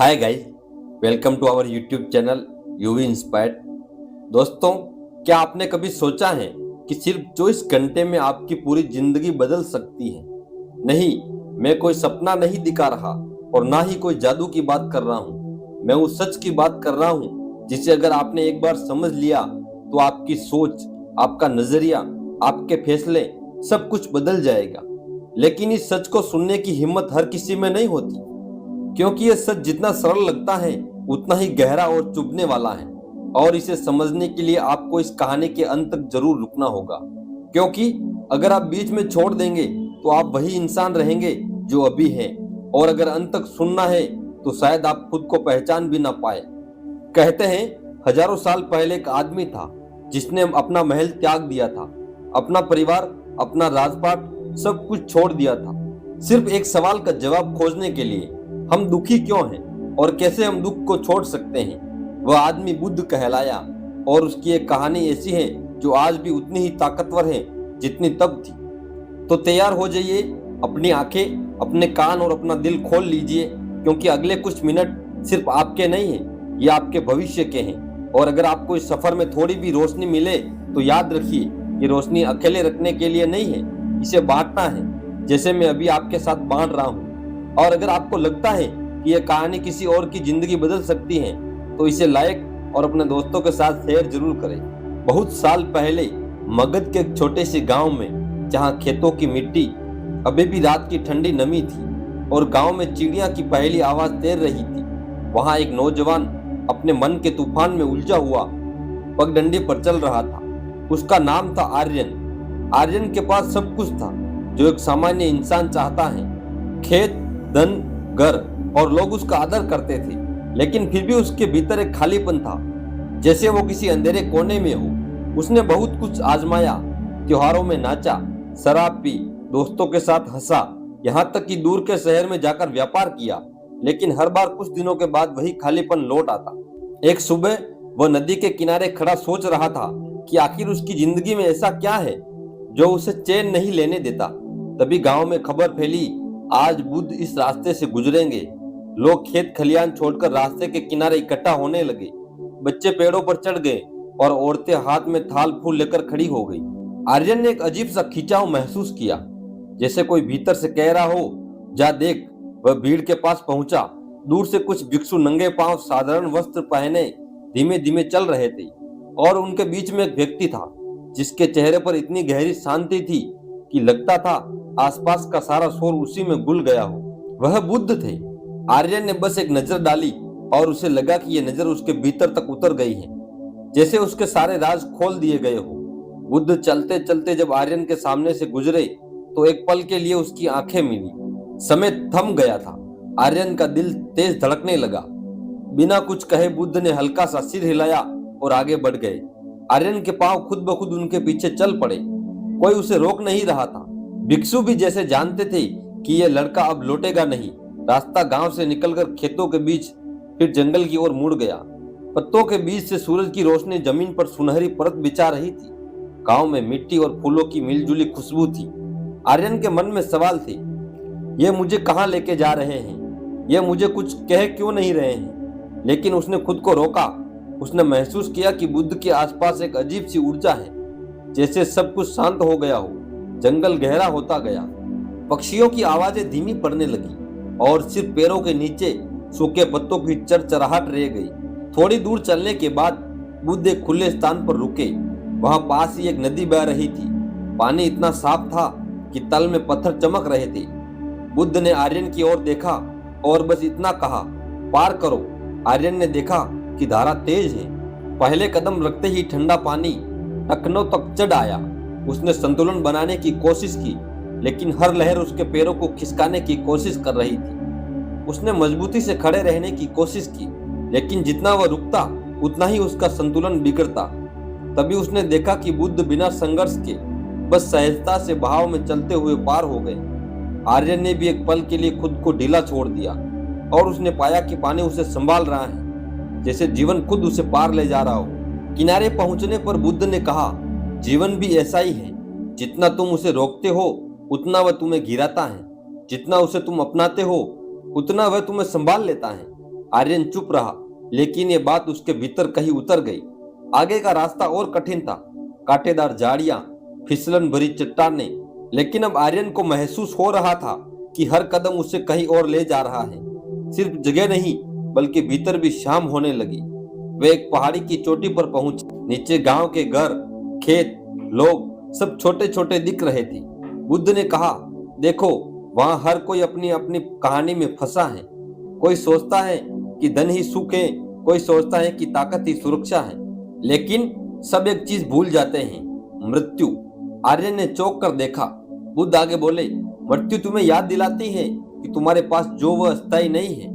Hi guys, welcome to our YouTube channel UV inspired. दोस्तों, क्या आपने कभी सोचा है कि सिर्फ 24 घंटे में आपकी पूरी जिंदगी बदल सकती है? नहीं, मैं कोई सपना नहीं दिखा रहा और ना ही कोई जादू की बात कर रहा हूँ। मैं उस सच की बात कर रहा हूँ जिसे अगर आपने एक बार समझ लिया तो आपकी सोच, आपका नजरिया, आपके फैसले सब कुछ बदल जाएगा। लेकिन इस सच को सुनने की हिम्मत हर किसी में नहीं होती, क्योंकि यह सच जितना सरल लगता है उतना ही गहरा और चुभने वाला है। और इसे समझने के लिए आपको इस कहानी के अंत तक जरूर रुकना होगा, क्योंकि अगर आप बीच में छोड़ देंगे तो आप वही इंसान रहेंगे जो अभी है, और अगर अंत तक सुनना है तो शायद आप खुद को पहचान भी ना पाए। कहते हैं हजारों साल पहले एक आदमी था जिसने अपना महल त्याग दिया था, अपना परिवार, अपना राजपाट, सब कुछ छोड़ दिया था, सिर्फ एक सवाल का जवाब खोजने के लिए, हम दुखी क्यों हैं और कैसे हम दुख को छोड़ सकते हैं। वह आदमी बुद्ध कहलाया, और उसकी एक कहानी ऐसी है जो आज भी उतनी ही ताकतवर है जितनी तब थी। तो तैयार हो जाइए, अपनी आंखें, अपने कान और अपना दिल खोल लीजिए, क्योंकि अगले कुछ मिनट सिर्फ आपके नहीं हैं, ये आपके भविष्य के हैं। और अगर आपको इस सफर में थोड़ी भी रोशनी मिले तो याद रखिए, ये रोशनी अकेले रखने के लिए नहीं है, इसे बांटना है, जैसे मैं अभी आपके साथ बांट रहा हूँ। और अगर आपको लगता है कि यह कहानी किसी और की जिंदगी बदल सकती है तो इसे लाइक और अपने दोस्तों के साथ शेयर जरूर करें। बहुत साल पहले मगध के एक छोटे से गांव में, जहां खेतों की मिट्टी अभी भी रात की ठंडी नमी थी और गांव में चिड़िया की पहली आवाज तैर रही थी, वहां एक नौजवान अपने मन के तूफान में उलझा हुआ पगडंडी पर चल रहा था। उसका नाम था आर्यन। आर्यन के पास सब कुछ था जो एक सामान्य इंसान चाहता है, खेत, धन, घर, और लोग उसका आदर करते थे। लेकिन फिर भी उसके भीतर एक खालीपन था, जैसे वो किसी अंधेरे कोने में हो। उसने बहुत कुछ आजमाया, त्योहारों में नाचा, शराब पी, दोस्तों के साथ हंसा, यहाँ तक कि दूर के शहर में जाकर व्यापार किया, लेकिन हर बार कुछ दिनों के बाद वही खालीपन लौट आता। एक सुबह वह नदी के किनारे खड़ा सोच रहा था कि आखिर उसकी जिंदगी में ऐसा क्या है जो उसे चैन नहीं लेने देता। तभी गांव में खबर फैली, आज बुद्ध इस रास्ते से गुजरेंगे। लोग खेत खलियान छोड़कर रास्ते के किनारे इकट्ठा होने लगे। बच्चे पेड़ों पर चढ़ गए और औरतें हाथ में थाल फूल लेकर खड़ी हो गई। आर्यन ने एक अजीब सा खिंचाव महसूस किया, जैसे कोई भीतर से कह रहा हो, जा देख। वह भीड़ के पास पहुंचा। दूर से कुछ भिक्षु नंगे पांव, साधारण वस्त्र पहने, धीमे धीमे चल रहे थे, और उनके बीच में एक व्यक्ति था जिसके चेहरे पर इतनी गहरी शांति थी कि लगता था आसपास का सारा शोर उसी में घुल गया हो। वह बुद्ध थे। आर्यन ने बस एक नजर डाली और उसे लगा कि यह नजर उसके भीतर तक उतर गई है, जैसे उसके सारे राज खोल दिए गए हो। बुद्ध चलते चलते जब आर्यन के सामने से गुजरे तो एक पल के लिए उसकी आंखें मिली। समय थम गया था। आर्यन का दिल तेज धड़कने लगा। बिना कुछ कहे बुद्ध ने हल्का सा सिर हिलाया और आगे बढ़ गए। आर्यन के पांव खुद ब खुद उनके पीछे चल पड़े। कोई उसे रोक नहीं रहा था। भिक्षु भी जैसे जानते थे कि यह लड़का अब लौटेगा नहीं। रास्ता गांव से निकलकर खेतों के बीच, फिर जंगल की ओर मुड़ गया। पत्तों के बीच से सूरज की रोशनी जमीन पर सुनहरी परत बिछा रही थी। गांव में मिट्टी और फूलों की मिलजुली खुशबू थी। आर्यन के मन में सवाल थे, ये मुझे कहाँ लेके जा रहे हैं? ये मुझे कुछ कह क्यों नहीं रहे हैं? लेकिन उसने खुद को रोका। उसने महसूस किया कि बुद्ध के आसपास एक अजीब सी ऊर्जा है, जैसे सब कुछ शांत हो गया हो। जंगल गहरा होता गया। पक्षियों की आवाजें धीमी पड़ने लगी और सिर्फ पैरों के नीचे सूखे पत्तों की चरचराहट रह गई। थोड़ी दूर चलने के बाद बुद्ध एक खुले स्थान पर रुके। वहां पास ही एक नदी बह रही थी। पानी इतना साफ था कि तल में पत्थर चमक रहे थे। बुद्ध ने आर्यन की ओर देखा और बस इतना कहा, पार करो। आर्यन ने देखा कि धारा तेज है। पहले कदम रखते ही ठंडा पानी टखनों तक चढ़ आया। उसने संतुलन बनाने की कोशिश की, लेकिन हर लहर उसके पैरों को खिसकाने की कोशिश कर रही थी। उसने मजबूती से खड़े रहने की कोशिश की, लेकिन जितना वह रुकता उतना ही उसका संतुलन बिगड़ता। तभी उसने देखा कि बुद्ध बिना संघर्ष के बस सहजता से बहाव में चलते हुए पार हो गए। आर्यन ने भी एक पल के लिए खुद को ढीला छोड़ दिया और उसने पाया कि पानी उसे संभाल रहा है, जैसे जीवन खुद उसे पार ले जा रहा हो। किनारे पहुंचने पर बुद्ध ने कहा, जीवन भी ऐसा ही है। जितना तुम उसे रोकते हो उतना वह तुम्हें गिराता है, जितना उसे तुम अपनाते हो उतना वह तुम्हें संभाल लेता है। आर्यन चुप रहा, लेकिन ये बात उसके भीतर कहीं उतर गई। आगे का रास्ता और कठिन था, कांटेदार झाड़ियां, फिसलन भरी चट्टानें, लेकिन अब आर्यन को महसूस हो रहा था कि हर कदम उसे कहीं और ले जा रहा है। सिर्फ जगह नहीं, बल्कि भीतर भी शाम होने लगी। वे एक पहाड़ी की चोटी पर पहुंचे। नीचे गांव के घर, खेत, लोग सब छोटे छोटे दिख रहे थे। बुद्ध ने कहा, देखो, वहां हर कोई अपनी अपनी कहानी में फंसा है। कोई सोचता है कि धन ही सुख है, कोई सोचता है कि ताकत ही सुरक्षा है, लेकिन सब एक चीज भूल जाते हैं, मृत्यु। आर्यन ने चौंक कर देखा। बुद्ध आगे बोले, मृत्यु तुम्हें याद दिलाती है कि तुम्हारे पास जो वह अस्थायी नहीं है,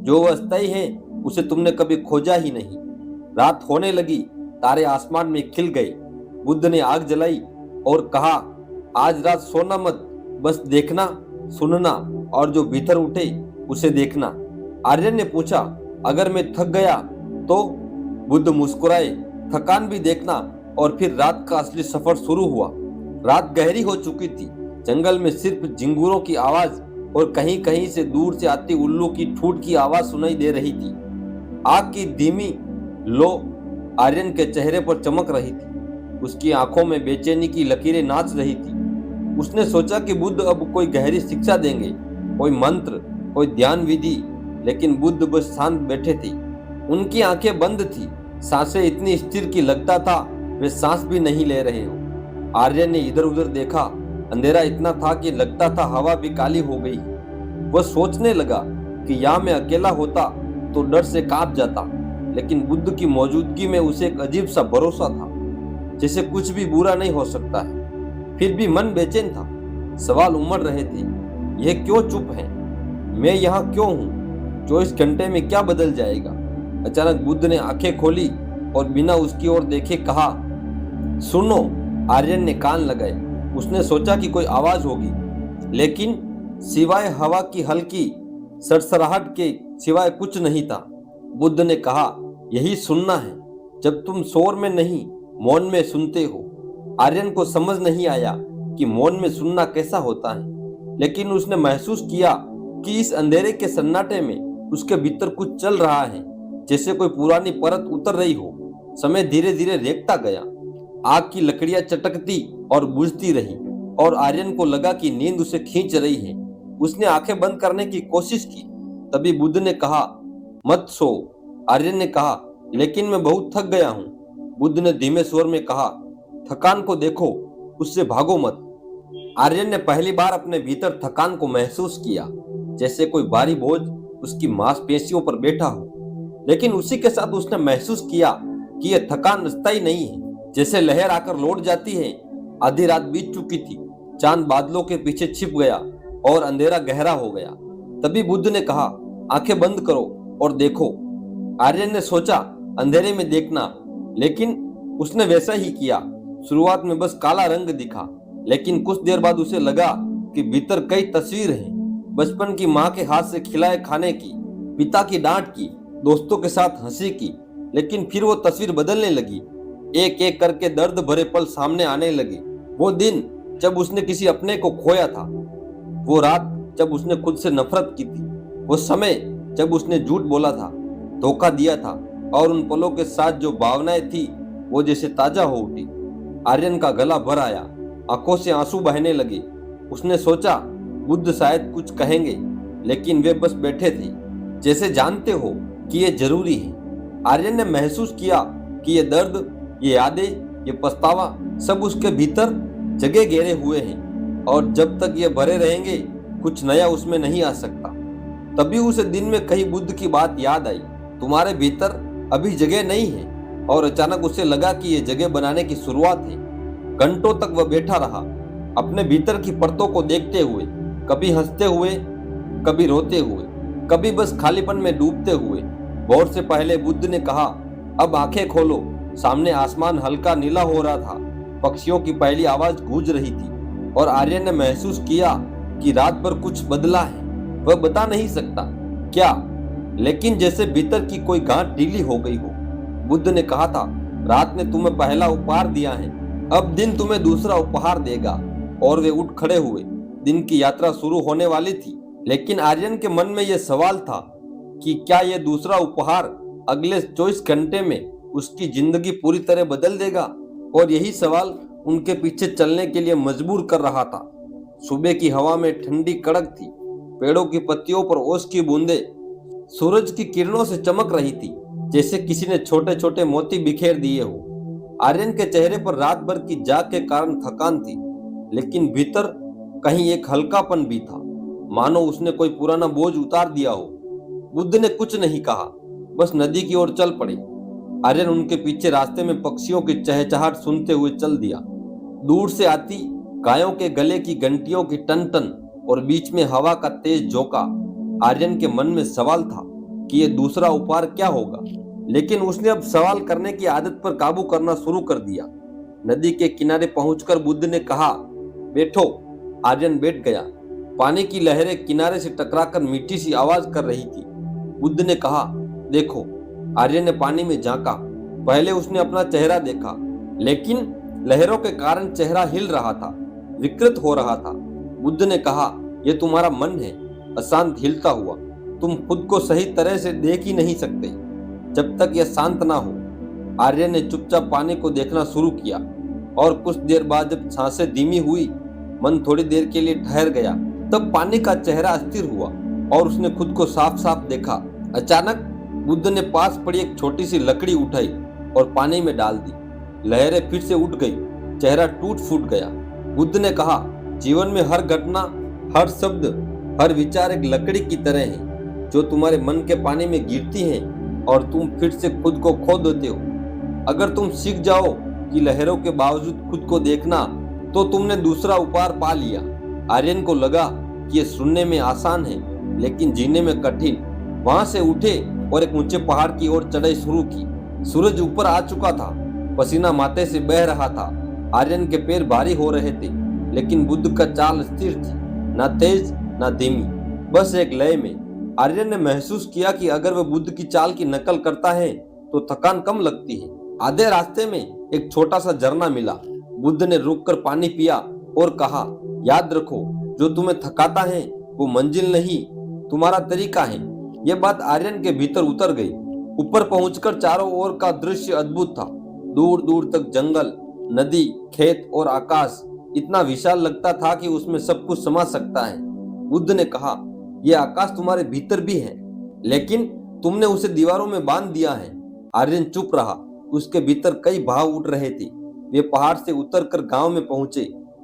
जो वह अस्थायी है उसे तुमने कभी खोजा ही नहीं। रात होने लगी, तारे आसमान में खिल गए। बुद्ध ने आग जलाई और कहा, आज रात सोना मत, बस देखना, सुनना और जो भीतर उठे उसे देखना। आर्यन ने पूछा, अगर मैं थक गया तो? बुद्ध मुस्कुराए, थकान भी देखना। और फिर रात का असली सफर शुरू हुआ। रात गहरी हो चुकी थी। जंगल में सिर्फ झिंगुरों की आवाज और कहीं कहीं से दूर से आती उल्लू की ठूठ की आवाज सुनाई दे रही थी। आग की धीमी लो आर्यन के चेहरे पर चमक रही थी। उसकी आंखों में बेचैनी की लकीरें नाच रही थी। उसने सोचा कि बुद्ध अब कोई गहरी शिक्षा देंगे, कोई मंत्र, कोई ध्यान विधि, लेकिन बुद्ध बस शांत बैठे थे। उनकी आंखें बंद थी, सांसें इतनी स्थिर कि लगता था वे सांस भी नहीं ले रहे हो। आर्यन ने इधर उधर देखा। अंधेरा इतना था कि लगता था हवा भी काली हो गई। वह सोचने लगा कि यहाँ मैं अकेला होता तो डर से कांप जाता, लेकिन बुद्ध की मौजूदगी में उसे एक अजीब सा भरोसा था, जैसे कुछ भी बुरा नहीं हो सकता है। फिर भी मन बेचैन था। सवाल उमड़ रहे थे, यह क्यों चुप है? मैं यहाँ क्यों हूँ? 24 घंटे में क्या बदल जाएगा? अचानक बुद्ध ने आंखें खोली और बिना उसकी ओर देखे कहा, सुनो। आर्यन ने कान लगाए। उसने सोचा कि कोई आवाज होगी, लेकिन सिवाय हवा की हल्की सरसराहट के सिवाय कुछ नहीं था। बुद्ध ने कहा, यही सुनना है, जब तुम शोर में नहीं, मौन में सुनते हो। आर्यन को समझ नहीं आया कि मौन में सुनना कैसा होता है, लेकिन उसने महसूस किया कि इस अंधेरे के सन्नाटे में उसके भीतर कुछ चल रहा है, जैसे कोई पुरानी परत उतर रही हो। समय धीरे धीरे रेखता गया। आग की लकड़ियां चटकती और बुझती रही और आर्यन को लगा कि नींद उसे खींच रही है। उसने आंखें बंद करने की कोशिश की। तभी बुद्ध ने कहा, मत सो। आर्यन ने कहा, लेकिन मैं बहुत थक गया हूँ। बुद्ध ने धीमे स्वर में कहा, थकान को देखो, उससे भागो मत। आर्यन ने पहली बार अपने भीतर थकान को महसूस किया, जैसे कोई भारी बोझ उसकी मांसपेशियों पर बैठा हो। लेकिन उसी के साथ उसने महसूस किया कि यह थकान अस्थायी नहीं है, जैसे लहर आकर लौट जाती है। आधी रात बीत चुकी थी। चांद बादलों के पीछे छिप गया और अंधेरा गहरा हो गया। तभी बुद्ध ने कहा, आंखें बंद करो और देखो। आर्यन ने सोचा अंधेरे में देखना, लेकिन उसने वैसा ही किया। शुरुआत में बस काला रंग दिखा, लेकिन कुछ देर बाद उसे लगा कि भीतर कई तस्वीर हैं। बचपन की माँ के हाथ से खिलाए खाने की, पिता की डांट की, दोस्तों के साथ हंसी की। लेकिन फिर वो तस्वीर बदलने लगी। एक एक करके दर्द भरे पल सामने आने लगे। वो दिन जब उसने किसी अपने को खोया था, वो रात जब उसने खुद से नफरत की थी, वो समय जब उसने झूठ बोला था, धोखा दिया था, और उन पलों के साथ जो भावनाएं थी वो जैसे ताजा हो उठी। आर्यन का गला भर आया, आंखों से आंसू बहने लगे। उसने सोचा बुद्ध शायद कुछ कहेंगे, लेकिन वे बस बैठे थे, जैसे जानते हो कि ये जरूरी है। आर्यन ने महसूस किया कि ये दर्द, ये यादें, ये पछतावा सब उसके भीतर जगह घेरे हुए हैं, और जब तक ये भरे रहेंगे कुछ नया उसमें नहीं आ सकता। तभी उसे दिन में कही बुद्ध की बात याद आई, तुम्हारे भीतर अभी जगह नहीं है। और अचानक उसे लगा कि ये जगह बनाने की शुरुआत है। घंटों तक वह बैठा रहा, अपने भीतर की परतों को देखते हुए, कभी हंसते हुए, कभी रोते हुए, कभी बस खालीपन में डूबते हुए। भोर से पहले बुद्ध ने कहा, अब आंखें खोलो। सामने आसमान हल्का नीला हो रहा था, पक्षियों की पहली आवाज गूंज रही थी, और आर्यन ने महसूस किया कि रात भर कुछ बदला है। वह बता नहीं सकता क्या, लेकिन जैसे भीतर की कोई गांठ ढीली हो गई हो। बुद्ध ने कहा था, रात ने तुम्हें पहला उपहार दिया है, अब दिन तुम्हें दूसरा उपहार देगा। और वे उठ खड़े हुए। दिन की यात्रा शुरू होने वाली थी, लेकिन आर्यन के मन में यह सवाल था, कि क्या यह दूसरा उपहार अगले 24 घंटे में उसकी जिंदगी पूरी तरह बदल देगा। और यही सवाल उनके पीछे चलने के लिए मजबूर कर रहा था। सुबह की हवा में ठंडी कड़क थी, पेड़ों की पत्तियों पर ओस की बूंदें सूरज की किरणों से चमक रही थी, जैसे किसी ने छोटे छोटे मोती बिखेर दिए हो। आर्यन के चेहरे पर रात भर की जाग के कारण थकान थी, लेकिन भीतर कहीं एक हल्कापन भी था, मानो उसने कोई पुराना बोझ उतार दिया हो। बुद्ध ने कुछ नहीं कहा, बस नदी की ओर चल पड़े। आर्यन उनके पीछे रास्ते में पक्षियों की चहचहाट सुनते हुए चल दिया। दूर से आती गायों के गले की घंटियों की टन टन और बीच में हवा का तेज झोंका। आर्यन के मन में सवाल था कि यह दूसरा उपहार क्या होगा, लेकिन उसने अब सवाल करने की आदत पर काबू करना शुरू कर दिया। नदी के किनारे पहुंचकर बुद्ध ने कहा, बैठो। आर्यन बैठ गया। पानी की लहरें किनारे से टकराकर मीठी सी आवाज कर रही थी। बुद्ध ने कहा, देखो। आर्यन ने पानी में झांका। पहले उसने अपना चेहरा देखा, लेकिन लहरों के कारण चेहरा हिल रहा था, विकृत हो रहा था। बुद्ध ने कहा, यह तुम्हारा मन है, अशांत हिलता हुआ। तुम खुद को सही तरह से देख ही नहीं सकते जब तक यह शांत ना हो। आर्यन ने चुपचाप पानी को देखना शुरू किया, और कुछ देर बाद जब सांसें धीमी हुई, मन थोड़ी देर के लिए ठहर गया। तब पानी का चेहरा अस्थिर हुआ और उसने खुद को साफ साफ देखा। अचानक बुद्ध ने पास पड़ी एक छोटी सी लकड़ी उठाई और पानी में डाल दी। लहरें फिर से उठ गई, चेहरा टूट फूट गया। बुद्ध ने कहा, जीवन में हर घटना, हर शब्द, हर विचार एक लकड़ी की तरह है, जो तुम्हारे मन के पानी में गिरती है और तुम फिर से खुद को खो देते हो। अगर तुम सीख जाओ कि लहरों के बावजूद खुद को देखना, तो तुमने दूसरा उपहार पा लिया। आर्यन को लगा कि यह सुनने में आसान है, लेकिन जीने में कठिन। वहां से उठे और एक ऊंचे पहाड़ की ओर चढ़ाई शुरू की। सूरज ऊपर आ चुका था, पसीना माथे से बह रहा था। आर्यन के पैर भारी हो रहे थे, लेकिन बुद्ध का चाल स्थिर थी, ना तेज ना धीमी, बस एक लय में। आर्यन ने महसूस किया कि अगर वह बुद्ध की चाल की नकल करता है तो थकान कम लगती है। आधे रास्ते में एक छोटा सा झरना मिला। बुद्ध ने रुककर पानी पिया और कहा, याद रखो, जो तुम्हें थकाता है वो मंजिल नहीं, तुम्हारा तरीका है। यह बात आर्यन के भीतर उतर गई। ऊपर पहुंचकर चारों ओर का दृश्य अद्भुत था। दूर दूर तक जंगल, नदी, खेत और आकाश इतना विशाल लगता था कि उसमें सब कुछ समा सकता है। बुद्ध ने कहा, यह आकाश तुम्हारे भीतर भी है, लेकिन तुमने उसे दीवारों में बांध दिया है। आर्यन चुप रहा। उसके भीतर कई भाव उठ रहे थे। वे पहाड़ से उतरकर गांव में पहुंचे।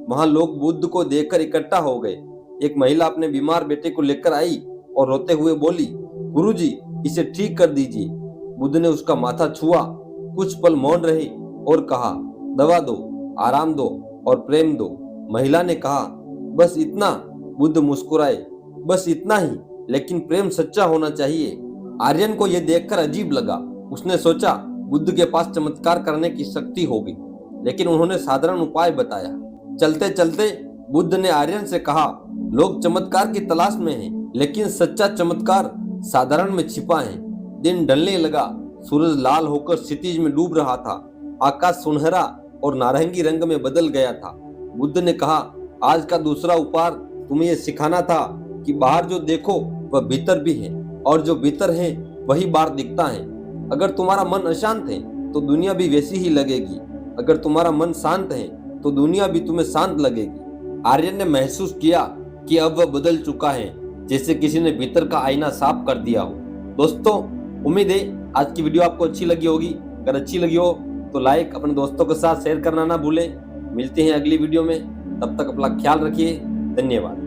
वहां लोग बुद्ध को देखकर इकट्ठा हो गए। एक महिला अपने बीमार बेटे को लेकर आई और रोते हुए बोली, गुरुजी, इसे ठीक कर दीजिए। बुद्ध ने उसका माथा छुआ, कुछ पल मौन रहे और कहा, दवा दो, आराम दो और प्रेम दो। महिला ने कहा, बस इतना। बुद्ध मुस्कुराए, बस इतना ही, लेकिन प्रेम सच्चा होना चाहिए। आर्यन को यह देखकर अजीब लगा। उसने सोचा, बुद्ध के पास चमत्कार करने की शक्ति होगी, लेकिन उन्होंने साधारण उपाय बताया। चलते चलते बुद्ध ने आर्यन से कहा, लोग चमत्कार की तलाश में हैं, लेकिन सच्चा चमत्कार साधारण में छिपा है। दिन ढलने लगा। सूरज लाल होकर क्षितिज में डूब रहा था। आकाश सुनहरा और नारंगी रंग में बदल गया था। बुद्ध ने कहा, आज का दूसरा उपहार तुम्हें यह सिखाना था कि बाहर जो देखो वह भीतर भी है, और जो भीतर है वही बाहर दिखता है। अगर तुम्हारा मन अशांत है तो दुनिया भी वैसी ही लगेगी। अगर तुम्हारा मन शांत है तो दुनिया भी तुम्हें शांत लगेगी। आर्यन ने महसूस किया कि अब वह बदल चुका है, जैसे किसी ने भीतर का आईना साफ कर दिया हो। दोस्तों, उम्मीद है आज की वीडियो आपको अच्छी लगी होगी। अगर अच्छी लगी हो तो लाइक, अपने दोस्तों के साथ शेयर करना ना भूलें। मिलते हैं अगली वीडियो में, तब तक अपना ख्याल रखिए। धन्यवाद।